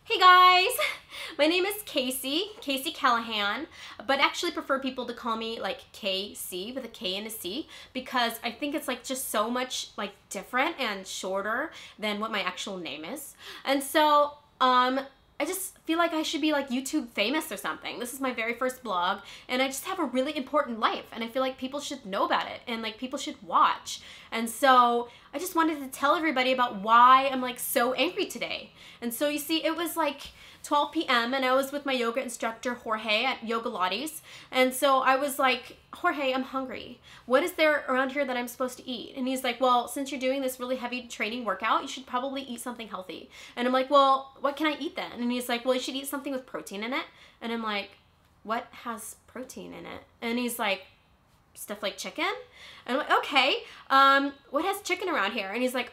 Hey guys, my name is Kasey Callahan, but actually prefer people to call me like KC with a K and a C because I think it's like just so much like different and shorter than what my actual name is. And so I just feel like I should be like YouTube famous or something. This is my very first blog and I just have a really important life and I feel like people should know about it and like people should watch. And so I just wanted to tell everybody about why I'm like so angry today. And so you see, it was like 12 p.m. and I was with my yoga instructor Jorge at Yoga Lattes. And so I was like, Jorge, I'm hungry. What is there around here that I'm supposed to eat? And he's like, well, since you're doing this really heavy training workout, you should probably eat something healthy. And I'm like, well, what can I eat then? And he's like, well, you should eat something with protein in it. And I'm like, what has protein in it? And he's like, stuff like chicken. And I'm like, okay, what has chicken around here? And he's like,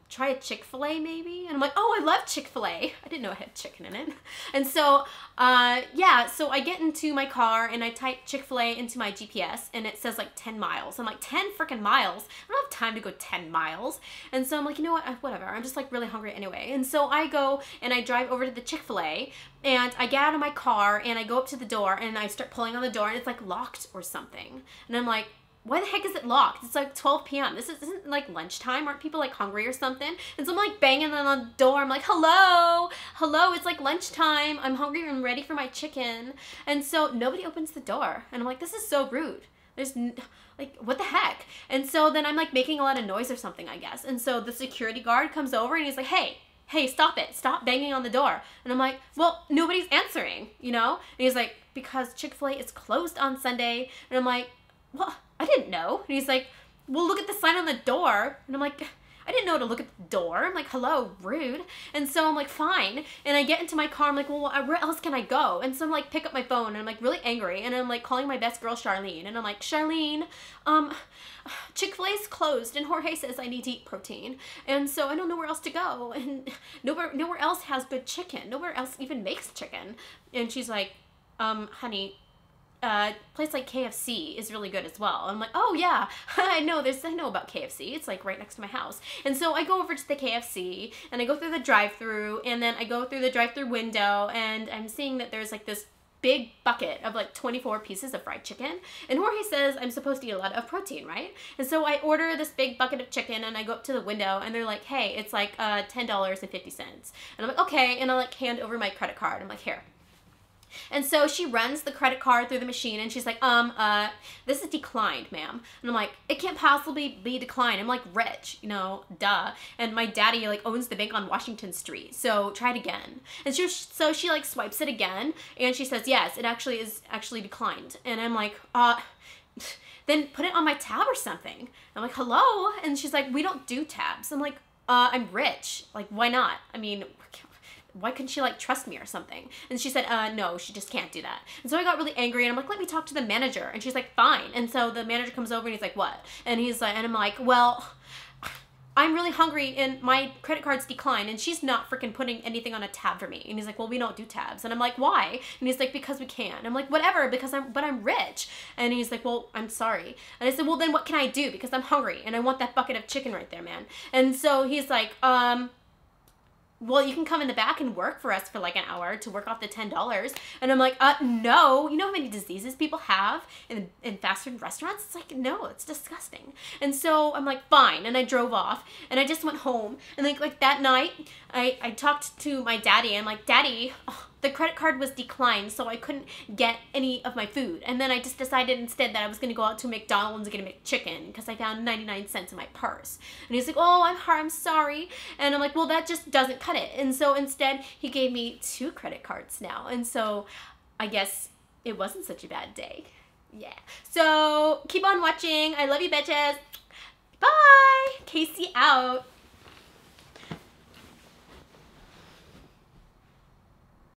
try a Chik-Fil-A maybe? And I'm like, oh, I love Chik-Fil-A. I didn't know it had chicken in it. And so, yeah, so I get into my car and I type Chik-Fil-A into my GPS and it says like 10 miles. I'm like, 10 freaking miles? I don't have time to go 10 miles. And so I'm like, you know what, whatever. I'm just like really hungry anyway. And so I go and I drive over to the Chik-Fil-A and I get out of my car and I go up to the door and I start pulling on the door and it's like locked or something. And I'm like, why the heck is it locked? It's like 12 p.m. This isn't like lunchtime. Aren't people like hungry or something? And so I'm like banging on the door. I'm like, hello, hello, it's like lunchtime. I'm hungry and ready for my chicken. And so nobody opens the door. And I'm like, this is so rude. Like, what the heck? And so then I'm like making a lot of noise or something, I guess. And so the security guard comes over and he's like, hey, stop it. Stop banging on the door. And I'm like, well, nobody's answering, you know? And he's like, because Chik-Fil-A is closed on Sunday. And I'm like, well, I didn't know. And he's like, well, look at the sign on the door. And I'm like, I didn't know to look at the door. I'm like, hello, rude. And so I'm like, fine. And I get into my car. I'm like, well, where else can I go? And so I'm like, pick up my phone. And I'm like really angry. And I'm like calling my best girl, Charlene. And I'm like, Charlene, Chick-fil-A's closed. And Jorge says I need to eat protein. And so I don't know where else to go. And nowhere else has good chicken. Nowhere else even makes chicken. And she's like, honey, place like KFC is really good as well. I'm like, oh yeah, I know about KFC. It's like right next to my house. And so I go over to the KFC and I go through the drive-thru and then I go through the drive-thru window and I'm seeing that there's like this big bucket of like 24 pieces of fried chicken. And Jorge says I'm supposed to eat a lot of protein, right? And so I order this big bucket of chicken and I go up to the window and they're like, hey, it's like $10.50. And I'm like, okay. And I like hand over my credit card. I'm like, here. And so she runs the credit card through the machine and she's like, this is declined, ma'am. And I'm like, it can't possibly be declined. I'm like rich, you know, duh. And my daddy like owns the bank on Washington Street. So try it again. And so she like swipes it again and she says, yes, it actually is declined. And I'm like, then put it on my tab or something. I'm like, hello? And she's like, we don't do tabs. I'm like, I'm rich. Like, why not? I mean, why couldn't she like trust me or something? And she said, no, she just can't do that. And so I got really angry and I'm like, let me talk to the manager. And she's like, fine. And so the manager comes over and he's like, what? And he's like, and I'm like, well, I'm really hungry and my credit card's declined and she's not freaking putting anything on a tab for me. And he's like, well, we don't do tabs. And I'm like, why? And he's like, because we can. I'm like, whatever, but I'm rich. And he's like, well, I'm sorry. And I said, well, then what can I do? Because I'm hungry and I want that bucket of chicken right there, man. And so he's like, well, you can come in the back and work for us for like an hour to work off the $10. And I'm like, no. You know how many diseases people have in fast food restaurants? It's like, no, it's disgusting. And so I'm like, fine. And I drove off and I just went home. And like that night, I talked to my daddy. I'm like, Daddy, the credit card was declined, so I couldn't get any of my food. And then I just decided instead that I was going to go out to McDonald's and get a McChicken because I found 99 cents in my purse. And he's like, oh, I'm sorry. And I'm like, well, that just doesn't cut it. And so instead, he gave me 2 credit cards now. And so I guess it wasn't such a bad day. Yeah. So keep on watching. I love you, bitches. Bye. Kasey out.